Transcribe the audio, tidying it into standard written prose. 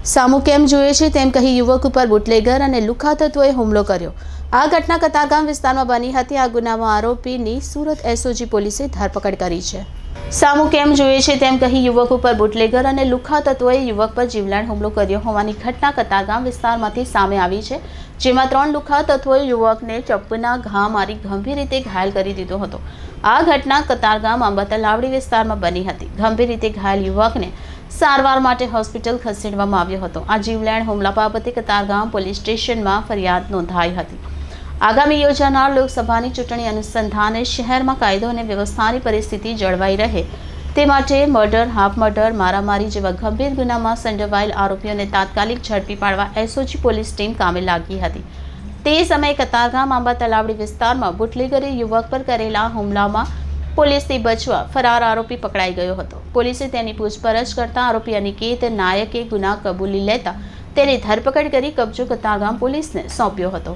સામુ કેમ જોઈએ છે તેમ કહી યુવક ઉપર બુટલેગર અને લુખ્ખા તત્વોએ હુમલો કર્યો। આ ઘટના કતારગામ વિસ્તારમાં બની હતી। આ ગુનામાં આરોપીની સુરત એસઓજી પોલીસે ધરપકડ કરી છે। સામુ કેમ જોઈએ છે તેમ કહી યુવક ઉપર બુટલેગર અને લુખ્ખા તત્વોએ યુવક પર જીવલેણ હુમલો કર્યો હોવાની ઘટના કતારગામ વિસ્તારમાંથી સામે આવી છે, જેમાં 3 લુખ્ખા તત્વોએ યુવકને ચપ્પુના ઘા મારી ગંભીર રીતે ઘાયલ કરી દીધો હતો। આ ઘટના કતારગામ અંબાતલાવડી વિસ્તારમાં બની હતી। ગંભીર રીતે ઘાયલ યુવકને સારવાર માટે હોસ્પિટલ ખસેડવામાં આવ્યો હતો। આ જીવલેણ હુમલા બાબતે કતારગામ પોલીસ સ્ટેશનમાં ફરિયાદ નોંધાઈ હતી। આગામી યોજાનાર લોકસભાની ચૂંટણી અનુસંધાને શહેરમાં કાયદો અને વ્યવસ્થાની પરિસ્થિતિ જળવાઈ રહે તે માટે મર્ડર, હાફ મર્ડર, મારામારી જેવા ગંભીર ગુનામાં સંડોવાયેલ આરોપીઓને તાત્કાલિક ઝડપી પાડવા એસઓજી પોલીસ ટીમ કામે લાગી હતી। તે સમયે કતારગામ આંબાતલાવડી વિસ્તારમાં બુટલેગરે યુવક પર કરેલા હુમલામાં પોલીસથી બચવા ફરાર આરોપી પકડાઈ ગયો હતો। પોલીસે તેની પૂછપરછ કરતા આરોપી અનિકેત નાયકે ગુના કબૂલી લેતા તેની ધરપકડ કરી કબજો કતારગામ પોલીસને સોંપ્યો હતો।